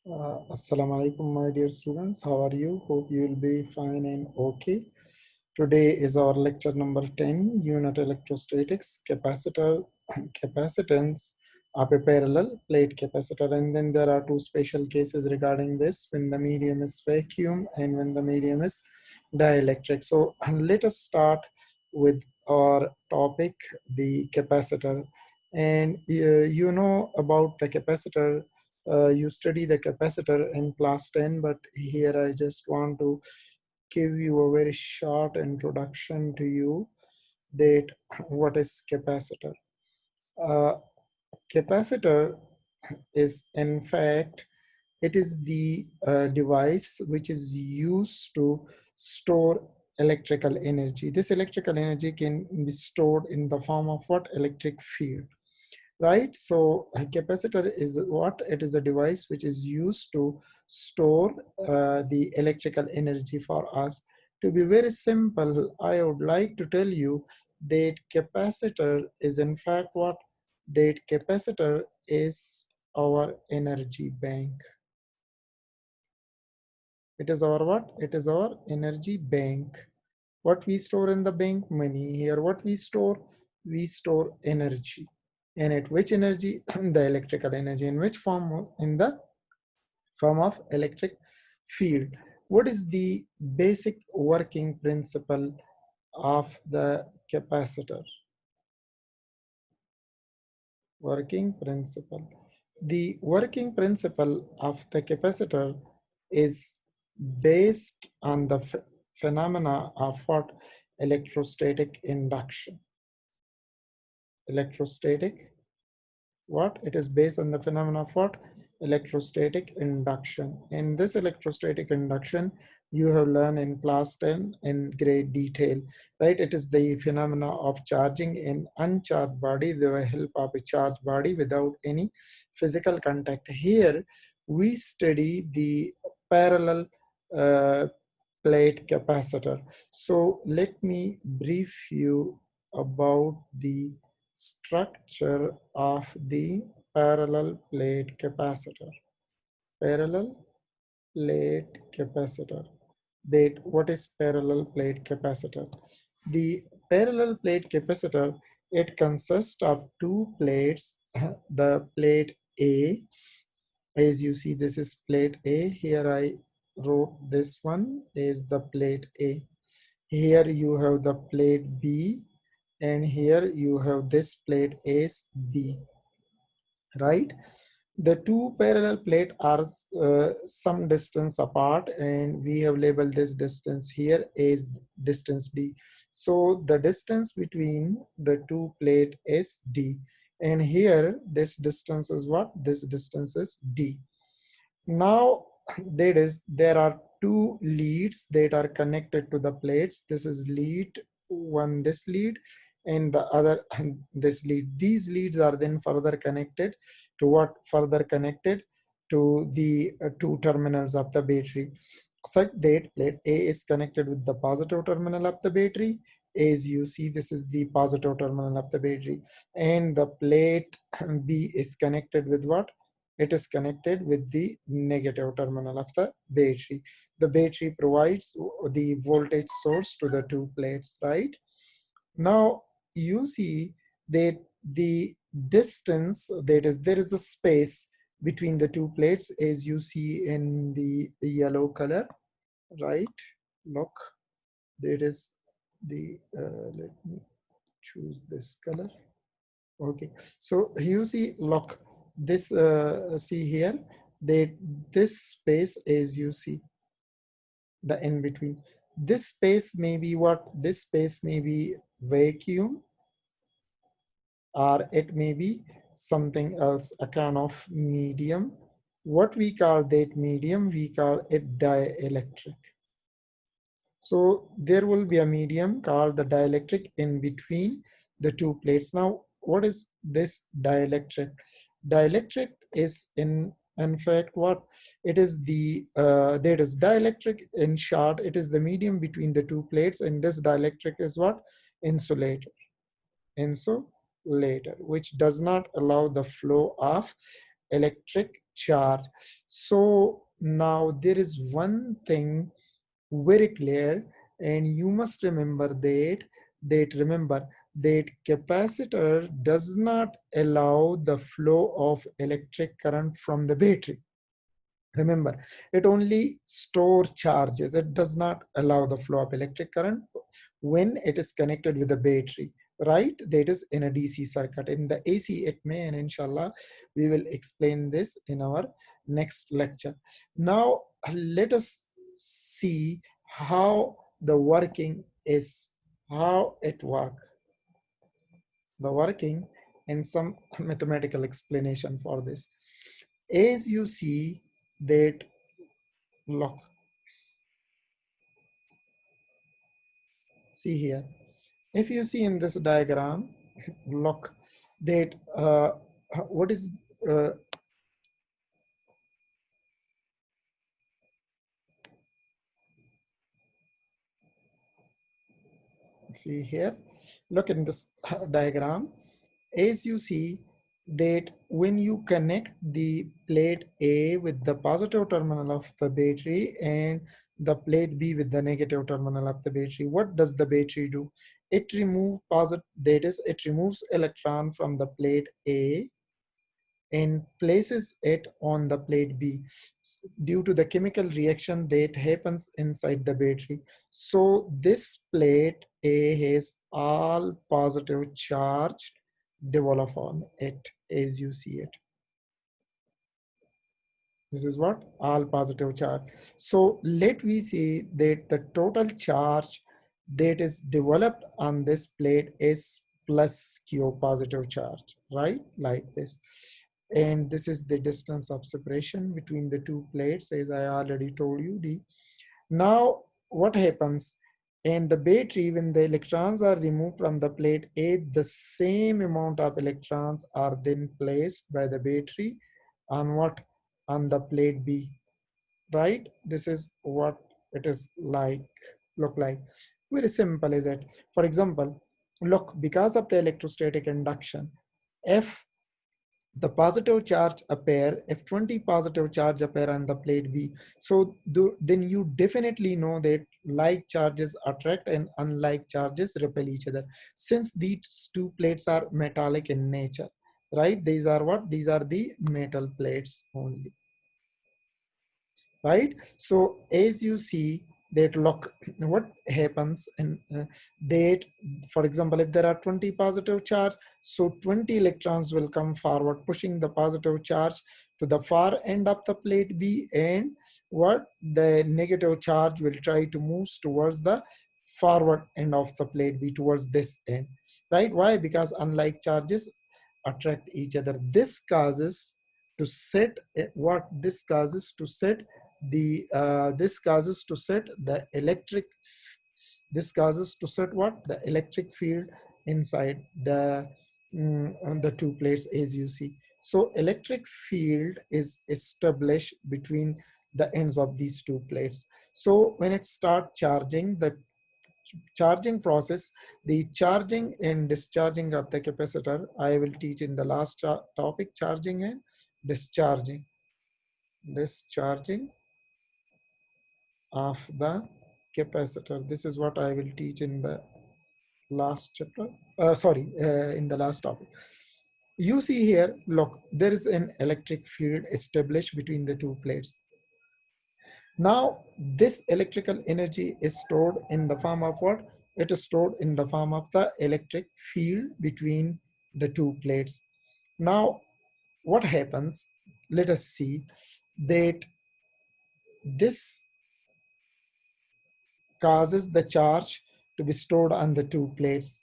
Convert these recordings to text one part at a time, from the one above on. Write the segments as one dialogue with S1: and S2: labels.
S1: Assalamu alaikum, my dear students. How are you? Hope you will be fine and okay. Today is our lecture number 10, Unit Electrostatics, Capacitor, Capacitance of a parallel plate capacitor. And then there are two special cases regarding this, when the medium is vacuum and when the medium is dielectric. So let us start with our topic, the capacitor. And you know about the capacitor. You study the capacitor in class 10, but here I just want to give you a very short introduction to you that what is capacitor. Uh, Capacitor is in fact, it is the device which is used to store electrical energy. This electrical energy can be stored in the form of what? Electric field, right? So a capacitor is what? It is a device which is used to store the electrical energy for us. To be very simple, I would like to tell you that capacitor is in fact what? That capacitor is our energy bank. It is our what? It is our energy bank. What we store in the bank? Money. Here what we store? We store energy. And at which energy? The electrical energy. In which form? In the form of electric field. What is the basic working principle of the capacitor? Working principle. The working principle of the capacitor is based on the phenomena of what? Electrostatic induction. Electrostatic what? It is based on the phenomena of what? Electrostatic induction. In this electrostatic induction, you have learned in class 10 in great detail, right? It is the phenomena of charging an uncharged body with the help of a charged body without any physical contact. Here, we study the parallel uh, plate capacitor. So let me brief you about the structure of the parallel plate capacitor. Parallel plate capacitor. That what is parallel plate capacitor? The parallel plate capacitor, it consists of two plates. The plate A, as you see, this is plate A. Here I wrote this one is the plate A. Here you have the plate B, and here you have this plate as B, right? The two parallel plate are some distance apart, and we have labeled this distance here as distance D. So the distance between the two plate is D, and here this distance is what? This distance is D. Now, that is, there are two leads that are connected to the plates. This is lead one, this lead, and the other this lead. These leads are then further connected to what? Further connected to the two terminals of the battery, such that plate A is connected with the positive terminal of the battery. As you see, this is the positive terminal of the battery, and the plate B is connected with what? It is connected with the negative terminal of the battery. The battery provides the voltage source to the two plates, right? Now you see that the distance, that is, there is a space between the two plates, as you see in the yellow color, right? Look, there is the, let me choose this color. Okay, so you see, look, this, see here, that this space, as you see, the in between, this space may be what? This space may be vacuum, or it may be something else, a kind of medium. What we call that medium? We call it dielectric. So there will be a medium called the dielectric in between the two plates. Now, what is this dielectric? Dielectric is in fact what? It is the, that is dielectric in short, it is the medium between the two plates, and this dielectric is what? Insulator. Insulator, which does not allow the flow of electric charge. So now there is one thing very clear, and you must remember that capacitor does not allow the flow of electric current from the battery. Remember, it only stores charges. It does not allow the flow of electric current when it is connected with the battery, right? That is in a DC circuit. In the AC, it may, and inshallah, we will explain this in our next lecture. Now, let us see how the working is, how it works, the working, and some mathematical explanation for this. As you see that, look, see here. If you see in this diagram, look that what is uh, see here, look in this diagram. As you see that when you connect the plate A with the positive terminal of the battery and the plate B with the negative terminal of the battery, what does the battery do? It removes positive, that is, it removes electron from the plate A and places it on the plate B due to the chemical reaction that happens inside the battery. So this plate A has all positive charge develop on it as you see it. This is what? All positive charge. So let we say that the total charge that is developed on this plate is plus Q positive charge, right? Like this. And this is the distance of separation between the two plates, as I already told you, D. Now, what happens? In the battery, when the electrons are removed from the plate A, the same amount of electrons are then placed by the battery on what? On the plate B, right? This is what it is like, look like. Very simple, is it? For example, look, because of the electrostatic induction, if the positive charge appear, if 20 positive charge appear on the plate B, so then you definitely know that like charges attract and unlike charges repel each other, since these two plates are metallic in nature, right? These are what? These are the metal plates only, right? So as you see that, look, what happens in that, for example, if there are 20 positive charge, so 20 electrons will come forward, pushing the positive charge to the far end of the plate B, and what? The negative charge will try to move towards the forward end of the plate B, towards this end, right? Why? Because unlike charges attract each other. This causes to set what? This causes to set the this causes to set the electric, this causes to set what? The electric field inside the two plates, as you see. So electric field is established between the ends of these two plates. So when it starts charging, the charging process, the charging and discharging of the capacitor, I will teach in the last topic, charging and discharging. Discharging of the capacitor. This is what I will teach in the last chapter. In the last topic. You see here, look, there is an electric field established between the two plates. Now, this electrical energy is stored in the form of what? It is stored in the form of the electric field between the two plates. Now, what happens? Let us see that this causes the charge to be stored on the two plates,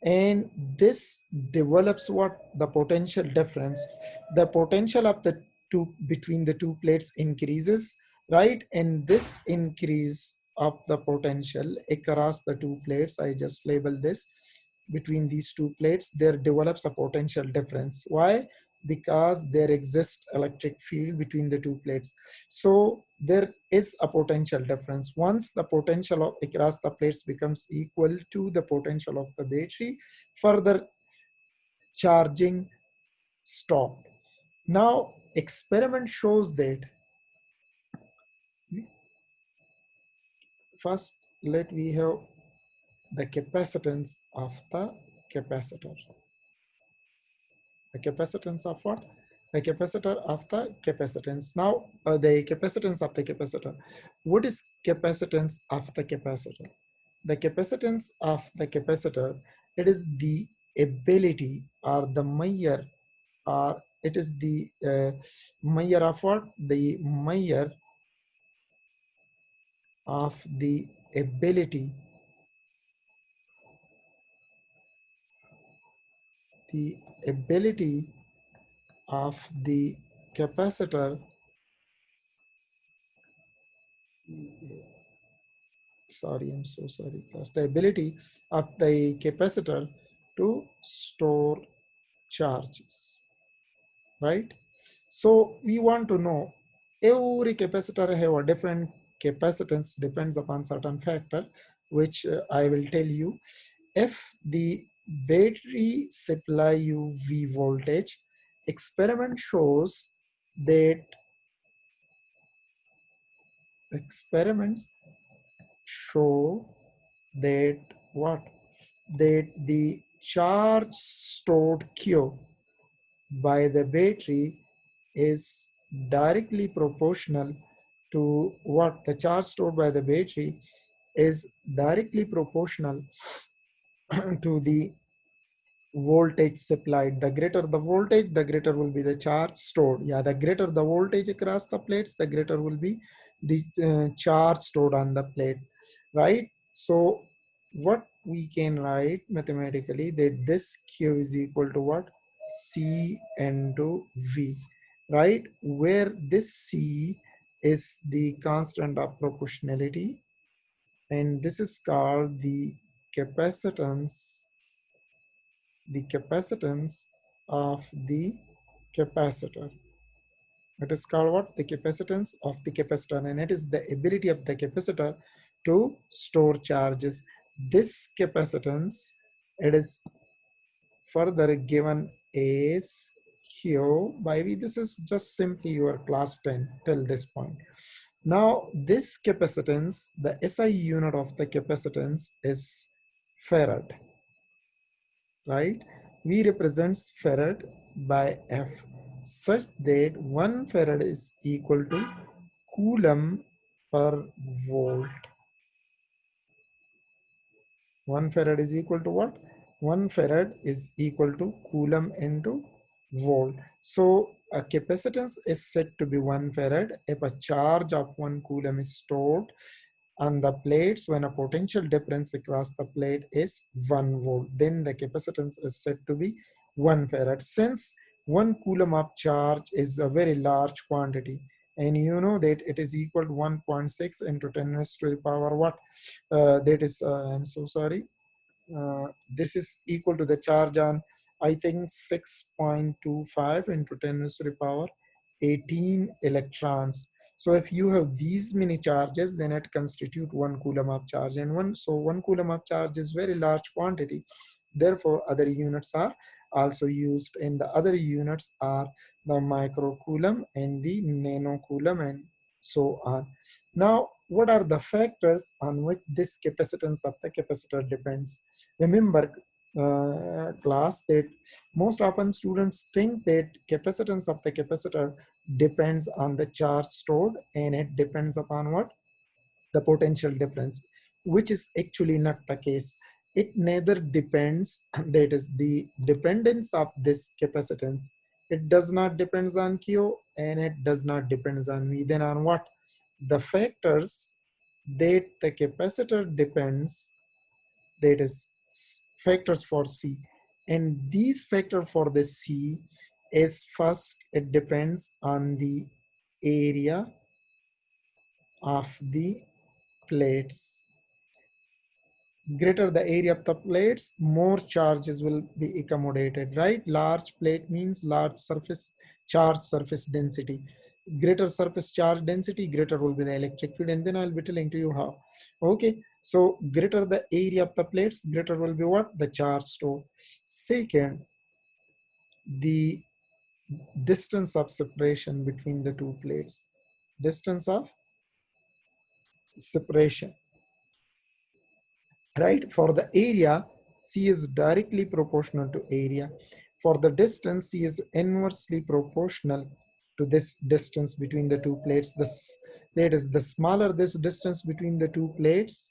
S1: and this develops what? The potential difference. The potential of the two between the two plates increases, right? And this increase of the potential across the two plates, I just label this, between these two plates, there develops a potential difference. Why? Because there exists electric field between the two plates. So there is a potential difference. Once the potential of across the plates becomes equal to the potential of the battery, further charging stopped. Now experiment shows that, first let we have the capacitance of the capacitor. The capacitance of what? The capacitor of the capacitance. Now, the capacitance of the capacitor. What is capacitance of the capacitor? The capacitance of the capacitor, it is the ability or the measure, or it is the measure of what? The measure of the ability, the ability of the capacitor, sorry, I'm so sorry, plus the ability of the capacitor to store charges, right? So we want to know every capacitor have a different capacitance, depends upon certain factor, which I will tell you. If the battery supply you V voltage, experiment shows that, experiments show that what? That the charge stored Q by the battery is directly proportional to what? The charge stored by the battery is directly proportional to the voltage supplied. The greater the voltage, the greater will be the charge stored. Yeah, the greater the voltage across the plates, the greater will be the charge stored on the plate, right? So what we can write mathematically, that this Q is equal to what? C into V, right? Where this C is the constant of proportionality, and this is called capacitance, the capacitance of the capacitor. It is called what? The capacitance of the capacitor, and it is the ability of the capacitor to store charges. This capacitance, it is further given as Q by V. This is just simply your class 10 till this point. Now, this capacitance, the SI unit of the capacitance is farad, right? We represents farad by F, such that 1 farad is equal to coulomb per volt. 1 farad is equal to what? 1 farad is equal to coulomb into volt. So a capacitance is said to be 1 farad if a charge of 1 coulomb is stored on the plates when a potential difference across the plate is 1 volt. Then the capacitance is said to be 1 farad. Since 1 coulomb of charge is a very large quantity, and you know that it is equal to 1.6 into 10 raised to the power what? That is, I'm so sorry, this is equal to the charge on, I think, 6.25 into 10 raised to the power 18 electrons. So if you have these many charges, then it constitute 1 coulomb of charge, and 1 coulomb of charge is very large quantity. Therefore, other units are also used, and the other units are the micro coulomb and the nano coulomb and so on. Now, what are the factors on which this capacitance of the capacitor depends? Remember, class, that most often students think that capacitance of the capacitor depends on the charge stored, and it depends upon what? The potential difference, which is actually not the case. It neither depends, that is the dependence of this capacitance. It does not depends on Q, and it does not depends on V. Then on what? The factors that the capacitor depends, that is factors for C. And these factor for the C is, first, it depends on the area of the plates. Greater the area of the plates, more charges will be accommodated, right? Large plate means large surface charge surface density. Greater surface charge density, greater will be the electric field, and then I'll be telling to you how. Okay, so greater the area of the plates, greater will be what? The charge stored. Second, the distance of separation between the two plates. Distance of separation, right? For the area, C is directly proportional to area. For the distance, C is inversely proportional to this distance between the two plates. This plate is the smaller this distance between the two plates,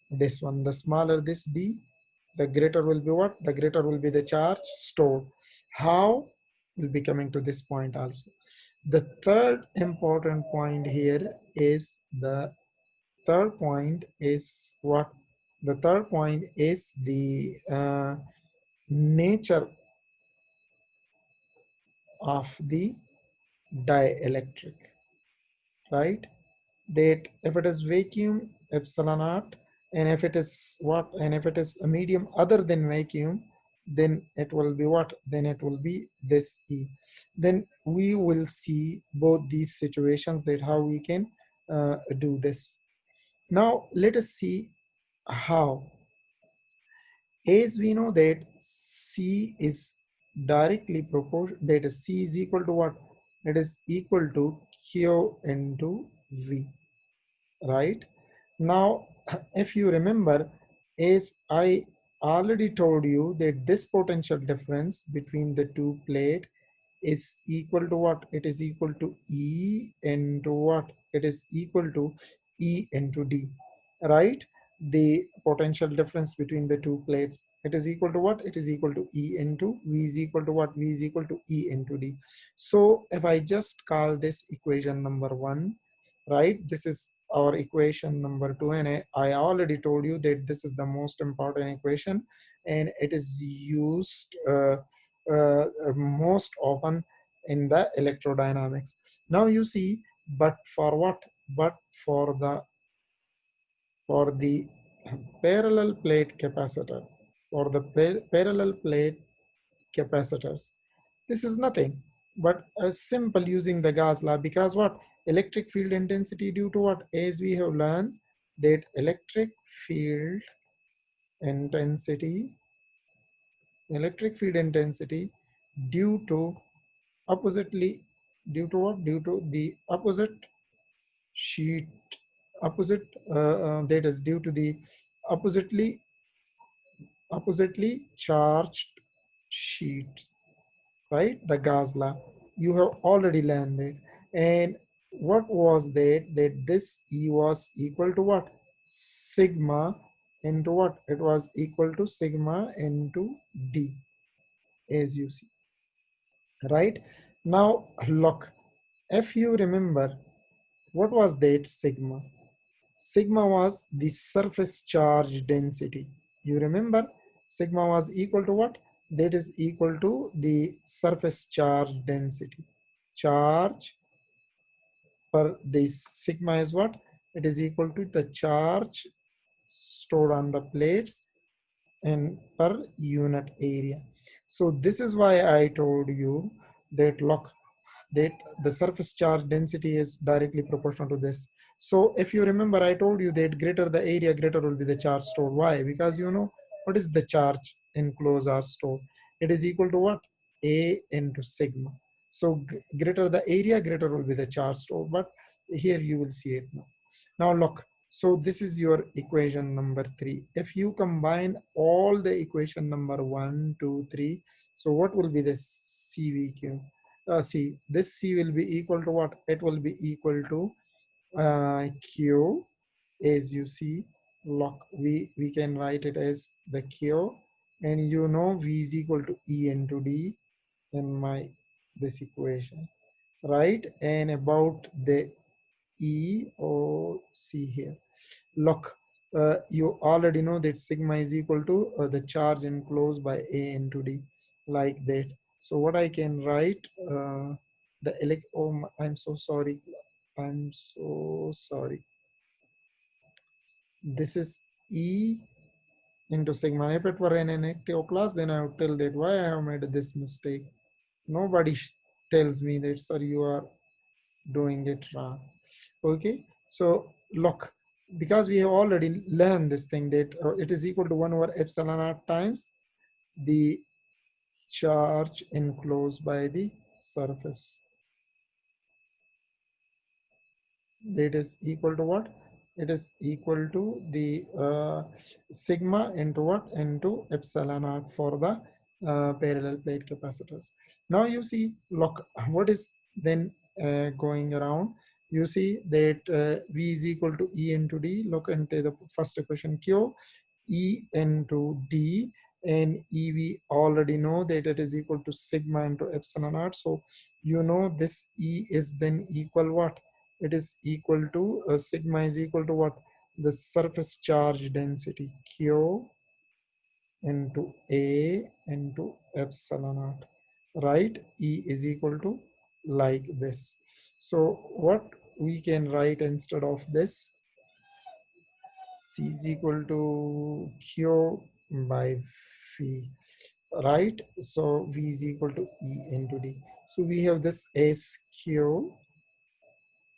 S1: this one, the smaller this D, the greater will be what? The greater will be the charge stored. How? We'll be coming to this point also. The third important point here is the third point is what? The third point is the nature of the dielectric, right? That if it is vacuum, epsilon naught, and if it is what? And if it is a medium other than vacuum, then it will be what? Then it will be this E. Then we will see both these situations, that how we can do this. Now let us see how. As we know that C is directly proportional, that is C is equal to what? It is equal to Q into V, right? Now, if you remember, as I already told you that this potential difference between the two plate is equal to what? It is equal to E into what? It is equal to E into D, right? The potential difference between the two plates, it is equal to what? It is equal to E into V is equal to what? V is equal to E into D. So if I just call this equation number one, right? This is our equation number two, and I already told you that this is the most important equation, and it is used most often in the electrodynamics. Now you see, but for what? But for the parallel plate capacitor, for the parallel plate capacitors, this is nothing but a simple using the Gauss law, because what? Electric field intensity due to what? As we have learned that intensity, electric field intensity due to oppositely, due to what? Due to the opposite sheet, opposite, that is due to the oppositely, oppositely charged sheets, right? The Gauss law. You have already learned it. And what was that? That this E was equal to what? Sigma into what? It was equal to sigma into D, as you see, right? Now look, if you remember, what was that sigma? Sigma was the surface charge density. You remember, sigma was equal to what? That is equal to the surface charge density. Charge per this sigma is what? It is equal to the charge stored on the plates and per unit area. So this is why I told you that look, that the surface charge density is directly proportional to this. So if you remember, I told you that greater the area, greater will be the charge stored. Why? Because you know what is the charge enclosed or stored? It is equal to what? A into sigma. So greater the area, greater will be the charge stored. But here you will see it now. Now look, so this is your equation number three. If you combine all the equation number one, two, three, so what will be this CVQ? See, this C will be equal to what? It will be equal to Q, as you see. Look, we can write it as the Q, and you know V is equal to E into D in my this equation, right? And about the E or C here. Look, you already know that sigma is equal to the charge enclosed by A into D, like that. So what I can write, I'm so sorry. I'm so sorry. This is E into sigma. If it were in an active class, then I would tell that why I have made this mistake. Nobody tells me that, sir, you are doing it wrong. Okay, so look, because we have already learned this thing that it is equal to 1 over epsilon naught times the charge enclosed by the surface. It is equal to what? It is equal to the sigma into what? Into epsilon naught for the parallel plate capacitors. Now you see, look, what is then going around? You see that V is equal to E into D. Look into the first equation Q, E into D, and E we already know that it is equal to sigma into epsilon naught. So you know this E is then equal what? It is equal to sigma is equal to what? The surface charge density Q into A into epsilon naught, right? E is equal to like this. So what we can write instead of this, C is equal to Q by V, right? So V is equal to E into D. So we have this SQ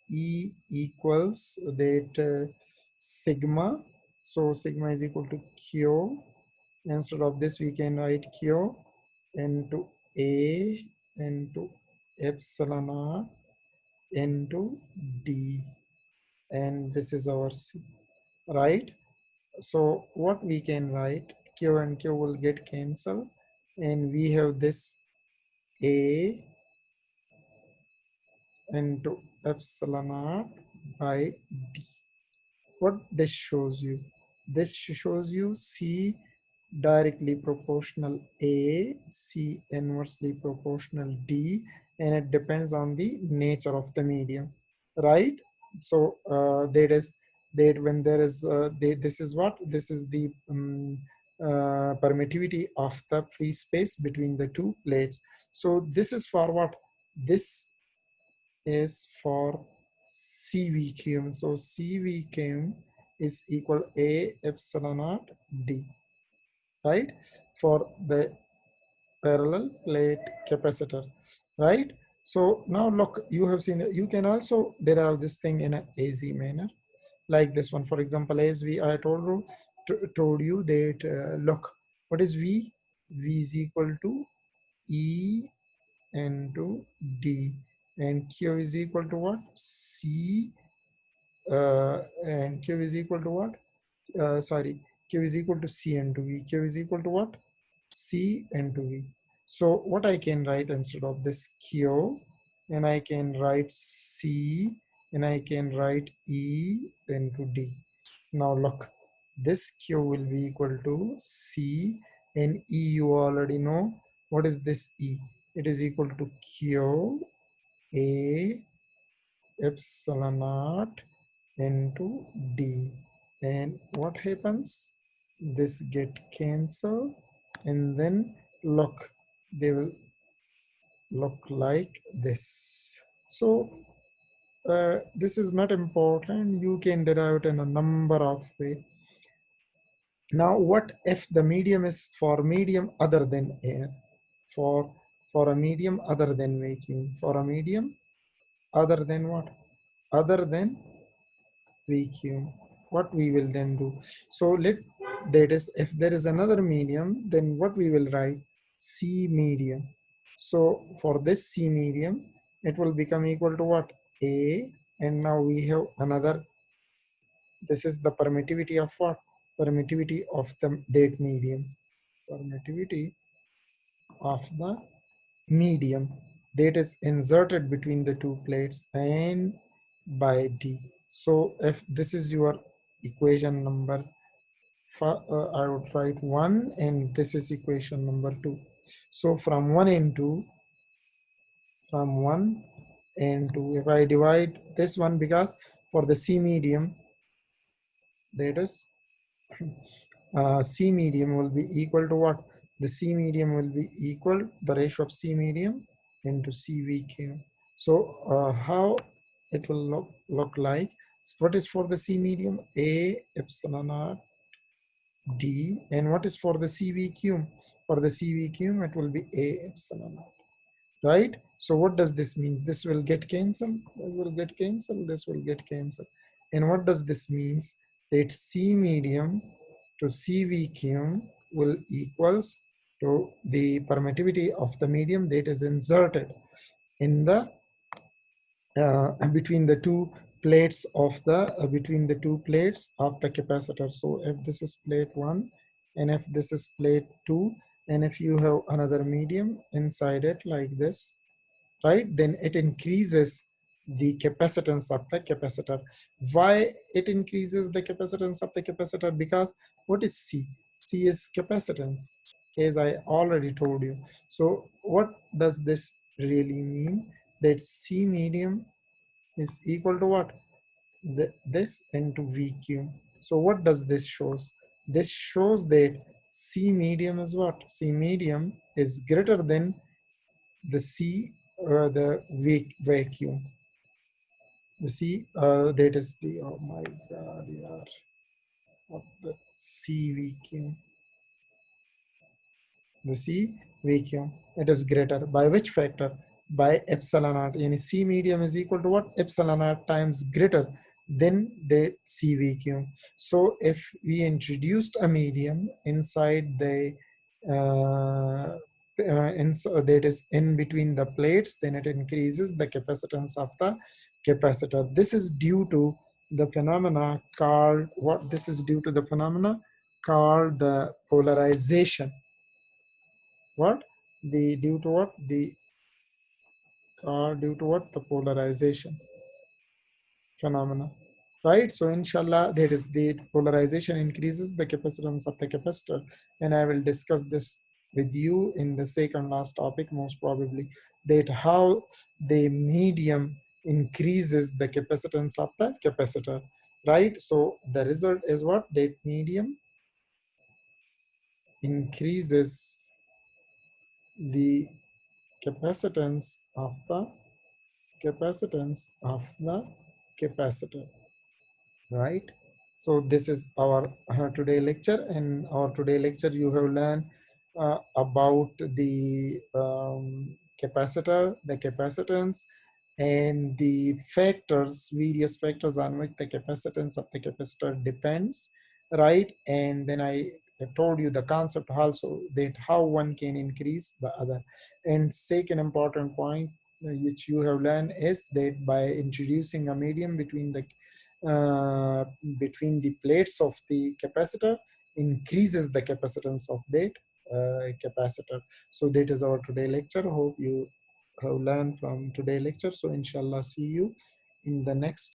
S1: E equals that sigma. So sigma is equal to Q. Instead of this, we can write Q into A into epsilon R into D. And this is our C, right? So what we can write, Q and Q will get cancelled. And we have this A into epsilon R by D. What this shows you? This shows you C directly proportional A, C inversely proportional D, and it depends on the nature of the medium, right? So that is that when there is this is what? This is the permittivity of the free space between the two plates. So this is for what? This is for CVQ. So CVQ is equal A epsilon naught D, right? For the parallel plate capacitor, right? So now look, you have seen that you can also derive this thing in an AZ manner, like this one. For example, as I told you that look, what is V? V is equal to E into D, and Q is equal to what? C, and Q is equal to what? Sorry, Q is equal to C into V. Q is equal to what? C into V. So what I can write instead of this Q, and I can write C, and I can write E into D. Now look, this Q will be equal to C, and E you already know. What is this E? It is equal to Q A epsilon naught into D. And what happens? This get cancelled, and then look, they will look like this. So this is not important. You can derive it in a number of ways. Now, what if the medium is for medium other than air? For a medium other than vacuum. For a medium other than what? Other than vacuum. What we will then do? So that is, if there is another medium, then what we will write? C medium. So for this C medium, it will become equal to what? A, and now we have another. This is the permittivity of what? Permittivity of the that medium. Permittivity of the medium that is inserted between the two plates and by D. So if this is your equation number, I would write 1, and this is equation number 2. So from 1 and 2, from 1 and 2, if I divide this one, because for the C medium, that is C medium will be equal to what? The C medium will be equal the ratio of C medium into CVQ. So how it will look like? What is for the C medium? A epsilon R D. And what is for the CVQ? For the CVQ, it will be A epsilon R, right? So what does this mean? This will get cancelled, this will get cancelled, this will get cancelled. And what does this means? That C medium to CVQ will equals So the permittivity of the medium that is inserted in the between the two plates of the capacitor. So if this is plate 1 and if this is plate 2, and if you have another medium inside it like this, right, then it increases the capacitance of the capacitor. Why it increases the capacitance of the capacitor? Because what is C? C is capacitance, as I already told you. So what does this really mean? That C medium is equal to what? This into VQ. So what does this shows? This shows that C medium is what? C medium is greater than the C, the vacuum. The C, that is the, oh my God, yeah, what the C vacuum. The C vacuum, it is greater by which factor? By epsilon naught. And C medium is equal to what? Epsilon naught times greater than the C vacuum. So if we introduced a medium inside the that is in between the plates, then it increases the capacitance of the capacitor. This is due to the phenomena called what? This is due to the phenomena called the polarization. What? The due to what? The due to what? The polarization phenomena. Right? So inshallah, that is the polarization increases the capacitance of the capacitor. And I will discuss this with you in the second last topic, most probably, that how the medium increases the capacitance of the capacitor. Right? So the result is what? That medium increases the capacitance of the capacitor, right? So this is our today lecture. In our today lecture you have learned about the capacitor, the capacitance, and the factors, various factors on which the capacitance of the capacitor depends, right? And then I told you the concept also, that how one can increase the other. And second important point which you have learned is that by introducing a medium uh, between the plates of the capacitor, increases the capacitance of that capacitor. So that is our today lecture. Hope you have learned from today lecture. So inshallah, see you in the next